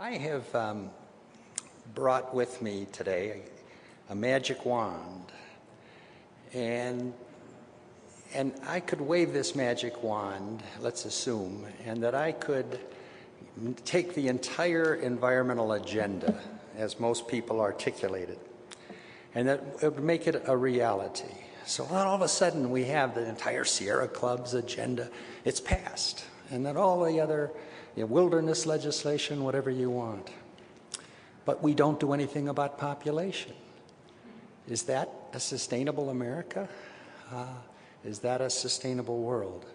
I have brought with me today a magic wand, and I could wave this magic wand, let's assume, and that I could take the entire environmental agenda, as most people articulate it, and that it would make it a reality. So all of a sudden we have the entire Sierra Club's agenda, it's passed, and then all the other wilderness legislation, whatever you want. But we don't do anything about population. Is that a sustainable America? Is that a sustainable world?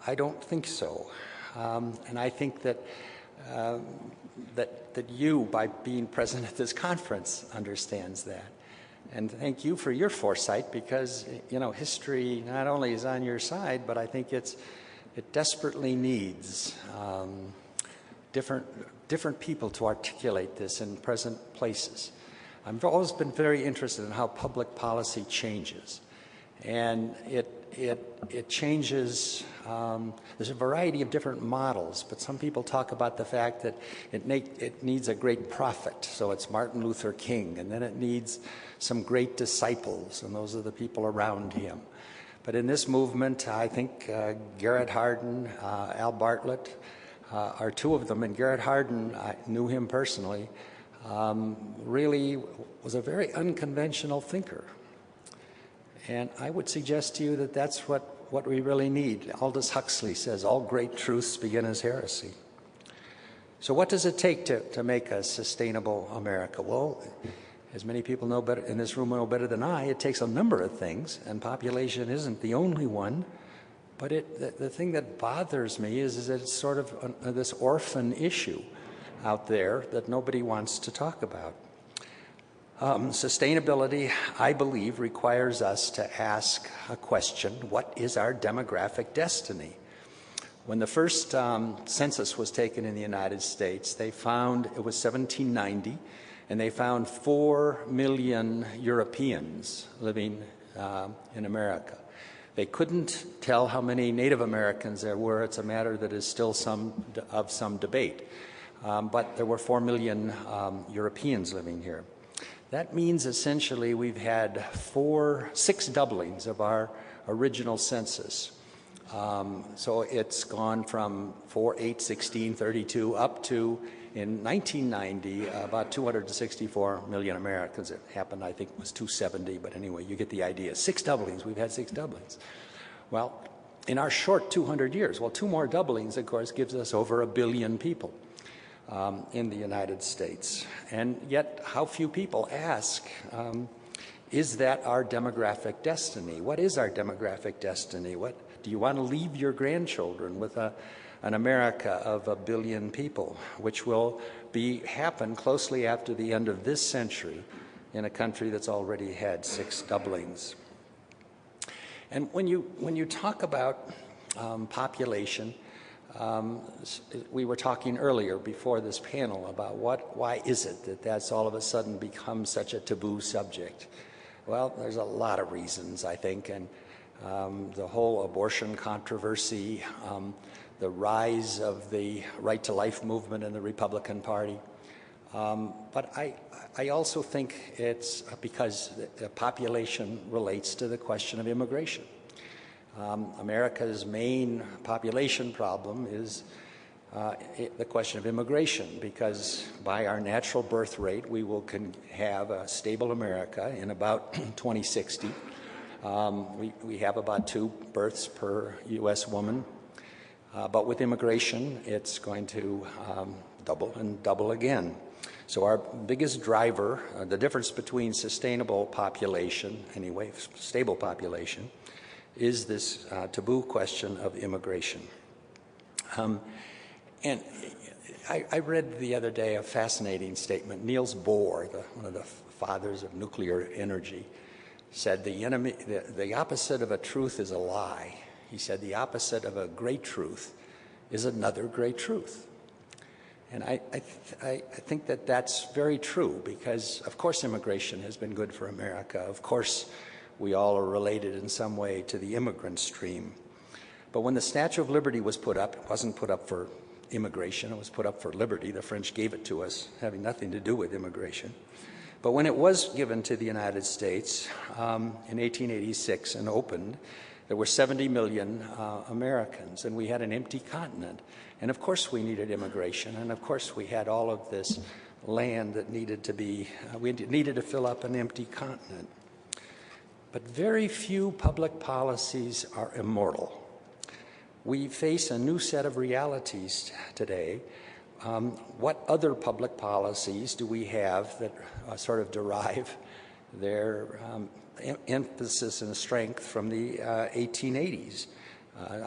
I don't think so. And I think that that you, by being present at this conference, understands that. And thank you for your foresight, because history not only is on your side, but I think it desperately needs different people to articulate this in present places. I've always been very interested in how public policy changes, and it changes. There's a variety of different models, but some people talk about the fact that it needs a great prophet, so it's Martin Luther King, and then it needs some great disciples, and those are the people around him. But in this movement, I think Garrett Hardin, Al Bartlett are two of them, and Garrett Hardin, I knew him personally, really was a very unconventional thinker. And I would suggest to you that that's what we really need. Aldous Huxley says, all great truths begin as heresy. So what does it take to make a sustainable America? Well, as many people know better in this room know better than I, it takes a number of things, and population isn't the only one. But the thing that bothers me is that it's sort of this orphan issue out there that nobody wants to talk about. Sustainability, I believe, requires us to ask a question: what is our demographic destiny? When the first census was taken in the United States, they found, it was 1790, and they found 4 million Europeans living in America. They couldn't tell how many Native Americans there were. It's a matter that is still of some debate. But there were 4 million Europeans living here. That means essentially we've had 6 doublings of our original census. So it's gone from 4, 8, 16, 32 up to, in 1990, about 264 million Americans. It happened, I think, it was 270, but anyway, you get the idea. 6 doublings, we've had 6 doublings. Well, in our short 200 years, well, 2 more doublings, of course, gives us over 1 billion people in the United States. And yet, how few people ask, is that our demographic destiny? What is our demographic destiny? What do you want to leave your grandchildren with an America of 1 billion people, which will happen closely after the end of this century in a country that's already had 6 doublings? And when you talk about population, we were talking earlier before this panel about why is it that that's all of a sudden become such a taboo subject? Well, there's a lot of reasons, I think, and the whole abortion controversy, the rise of the right to life movement in the Republican Party. But I also think it's because the population relates to the question of immigration. America's main population problem is the question of immigration, because by our natural birth rate, we will have a stable America in about 2060. We have about 2 births per U.S. woman. But with immigration, it's going to double and double again. So our biggest driver, the difference between sustainable population, anyway, stable population, is this taboo question of immigration. And I read the other day a fascinating statement. Niels Bohr, one of the fathers of nuclear energy, said the opposite of a truth is a lie. He said the opposite of a great truth is another great truth. And I think that that's very true, because, of course, immigration has been good for America. Of course, we all are related in some way to the immigrant stream. But when the Statue of Liberty was put up, it wasn't put up for immigration. It was put up for liberty. The French gave it to us, having nothing to do with immigration. But when it was given to the United States in 1886 and opened, there were 70 million Americans, and we had an empty continent. And of course we needed immigration, and of course we had all of this land that needed to be, we needed to fill up an empty continent. But very few public policies are immortal. We face a new set of realities today. What other public policies do we have that sort of derive their emphasis and strength from the 1880s?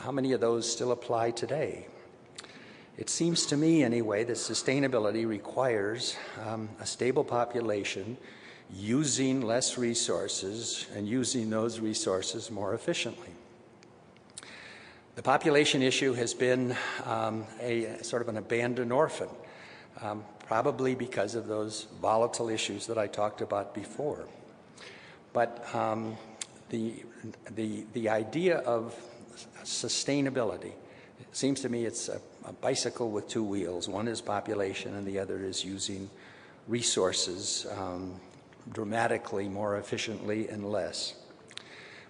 How many of those still apply today? It seems to me, anyway, that sustainability requires a stable population using less resources and using those resources more efficiently. The population issue has been a sort of an abandoned orphan, probably because of those volatile issues that I talked about before. But the idea of sustainability, it seems to me it's a bicycle with two wheels. One is population and the other is using resources dramatically more efficiently and less.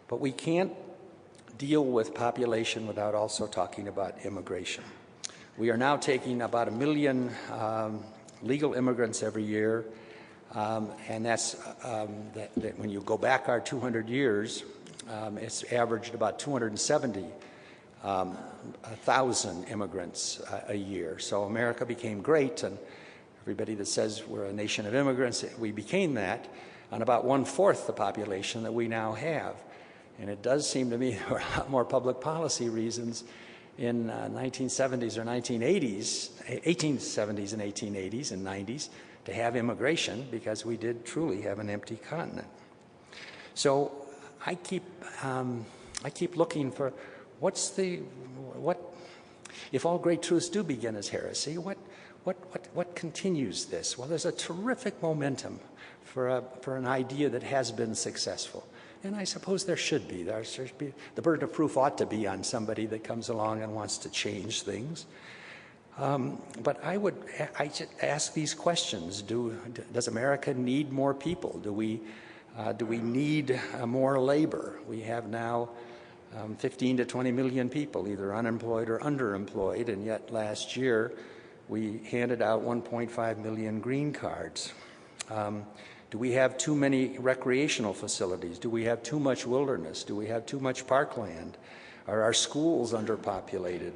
But we can't deal with population without also talking about immigration. We are now taking about 1 million legal immigrants every year, and that's that when you go back our 200 years, it's averaged about 270,000 immigrants a year. So America became great, and everybody that says we're a nation of immigrants, we became that on about 1/4 the population that we now have. And it does seem to me there were a lot more public policy reasons in 1970s or 1980s, 1870s and 1880s and 90s to have immigration, because we did truly have an empty continent. So I keep looking for what if all great truths do begin as heresy, what continues this? Well, there's a terrific momentum for an idea that has been successful. And I suppose there should be. The burden of proof ought to be on somebody that comes along and wants to change things. But I should ask these questions. Does America need more people? Do we need more labor? We have now 15 to 20 million people either unemployed or underemployed, and yet last year we handed out 1.5 million green cards. Do we have too many recreational facilities? Do we have too much wilderness? Do we have too much parkland? Are our schools underpopulated?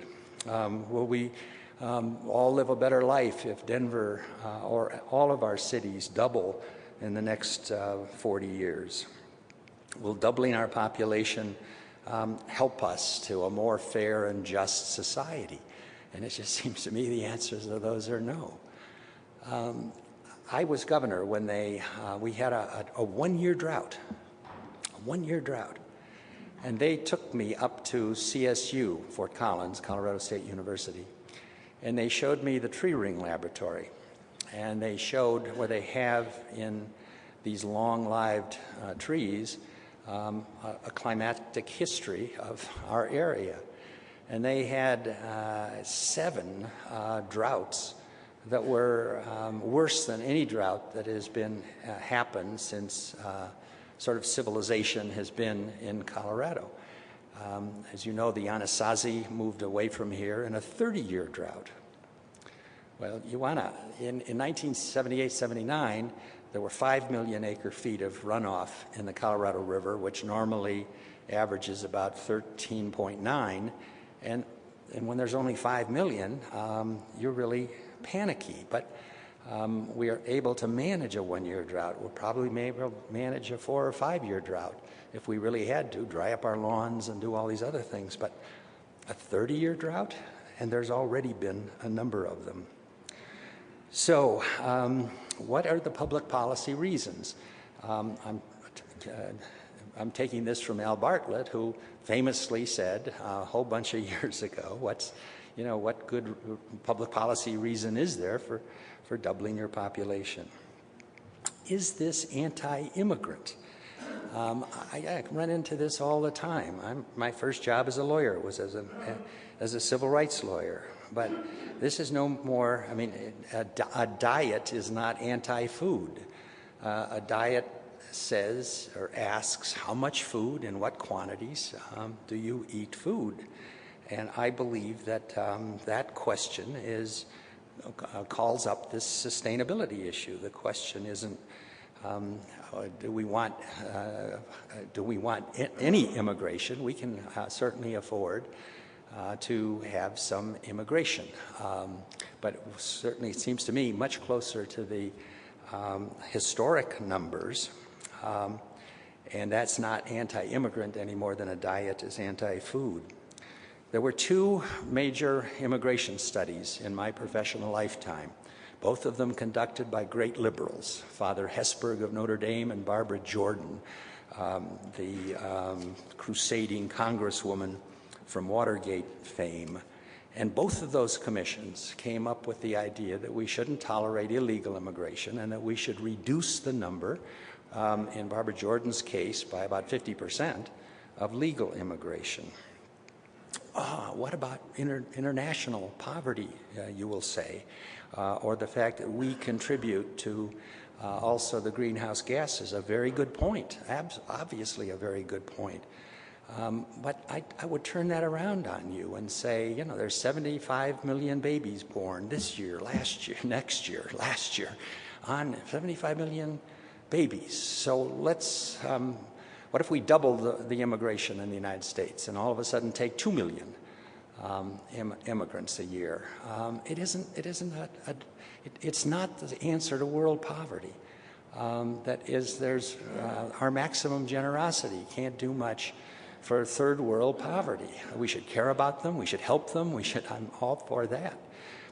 Will we all live a better life if Denver or all of our cities double in the next 40 years? Will doubling our population help us to a more fair and just society? And it just seems to me the answers to those are no. I was governor when we had a 1-year drought, and they took me up to CSU, Fort Collins, Colorado State University, and they showed me the tree ring laboratory, and they showed where they have in these long-lived trees a climatic history of our area, and they had 7 droughts that were worse than any drought that has been happened since sort of civilization has been in Colorado. As you know, the Anasazi moved away from here in a 30-year drought. Well, in 1978-79, there were 5 million acre-feet of runoff in the Colorado River, which normally averages about 13.9, and when there's only 5 million, you're really panicky, but we are able to manage a 1-year drought. We'll probably be able to manage a 4 or 5-year drought if we really had to, dry up our lawns and do all these other things. But a 30-year drought, and there's already been a number of them. So what are the public policy reasons? I'm taking this from Al Bartlett, who famously said a whole bunch of years ago, what good public policy reason is there for doubling your population? Is this anti-immigrant? I run into this all the time. My first job as a lawyer was as a civil rights lawyer. But this is no more, I mean, a diet is not anti-food. A diet says or asks how much food and what quantities do you eat food? And I believe that that question calls up this sustainability issue. The question isn't do we want any immigration? We can certainly afford to have some immigration, but certainly it seems to me much closer to the historic numbers, and that's not anti-immigrant any more than a diet is anti-food. There were two major immigration studies in my professional lifetime, both of them conducted by great liberals, Father Hesburgh of Notre Dame and Barbara Jordan, the crusading congresswoman from Watergate fame. And both of those commissions came up with the idea that we shouldn't tolerate illegal immigration and that we should reduce the number, in Barbara Jordan's case, by about 50% of legal immigration. What about international poverty, you will say, or the fact that we contribute to also the greenhouse gases? A very good point, obviously a very good point. But I would turn that around on you and say, you know, there's 75 million babies born this year, last year, next year, last year, on 75 million babies. So let's, what if we double the immigration in the United States and all of a sudden take 2 million immigrants a year? It's not the answer to world poverty. That is, there's our maximum generosity can't do much for third world poverty. We should care about them, we should help them, I'm all for that.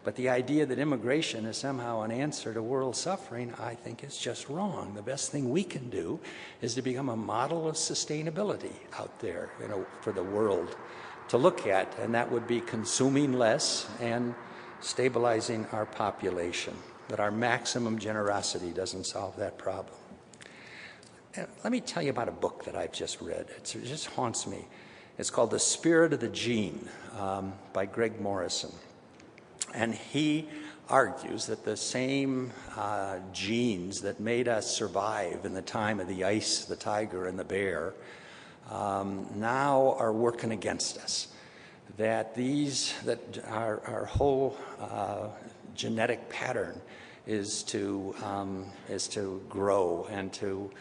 But the idea that immigration is somehow an answer to world suffering, I think is just wrong. The best thing we can do is to become a model of sustainability out there, you know, for the world to look at, and that would be consuming less and stabilizing our population. But our maximum generosity doesn't solve that problem. Let me tell you about a book that I've just read. It just haunts me. It's called The Spirit of the Gene by Greg Morrison. And he argues that the same genes that made us survive in the time of the ice, the tiger, and the bear now are working against us. That our whole genetic pattern is to grow and to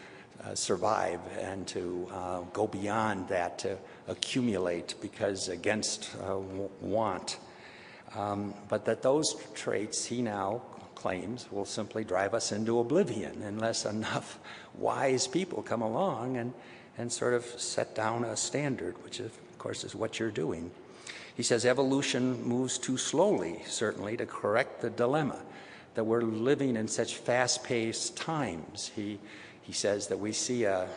survive and to go beyond that, to accumulate because against want. But that those traits, he now claims, will simply drive us into oblivion unless enough wise people come along and sort of set down a standard, which of course is what you're doing. He says evolution moves too slowly, certainly, to correct the dilemma that we're living in such fast-paced times. He says that we see a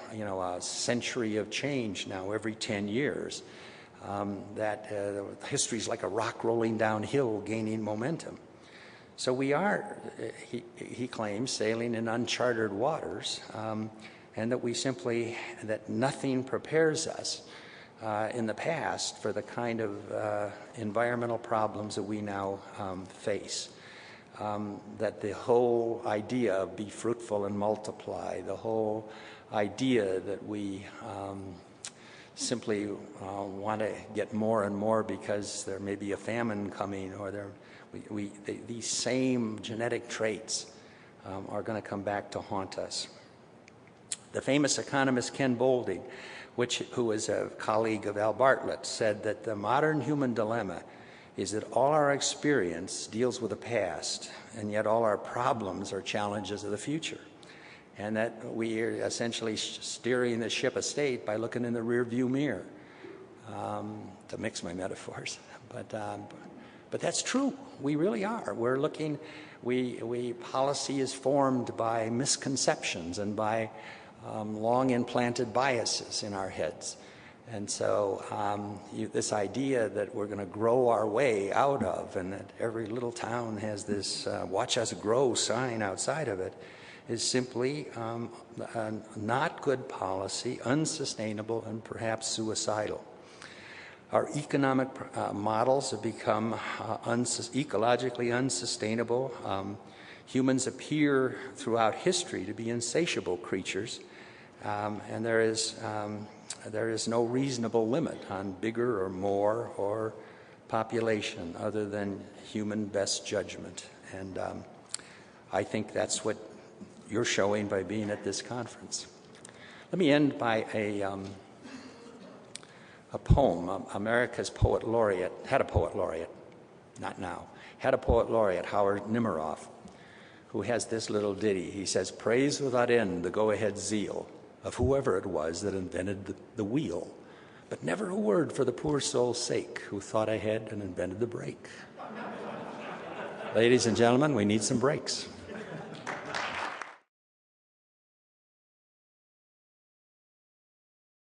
century of change now every 10 years, that history's like a rock rolling downhill, gaining momentum. So we are, he claims, sailing in uncharted waters, and that nothing prepares us in the past for the kind of environmental problems that we now face. That the whole idea of be fruitful and multiply, the whole idea that we simply want to get more and more because there may be a famine coming, or these same genetic traits are going to come back to haunt us. The famous economist Ken Boulding, who is a colleague of Al Bartlett, said that the modern human dilemma is that all our experience deals with the past, and yet all our problems are challenges of the future. And that we are essentially steering the ship of state by looking in the rearview mirror, to mix my metaphors. But that's true. We really are. We're looking, policy is formed by misconceptions and by long implanted biases in our heads. And so this idea that we're going to grow our way out of, and that every little town has this watch us grow sign outside of it, is simply not good policy, unsustainable, and perhaps suicidal. Our economic models have become ecologically unsustainable. Humans appear throughout history to be insatiable creatures, and there is no reasonable limit on bigger or more or population other than human best judgment. And I think that's what you're showing by being at this conference. Let me end by a poem. America's poet laureate, had a poet laureate, not now, had a poet laureate, Howard Nimmeroff, who has this little ditty. He says, "Praise without end the go-ahead zeal of whoever it was that invented the wheel, but never a word for the poor soul's sake who thought ahead and invented the brake." Ladies and gentlemen, we need some brakes.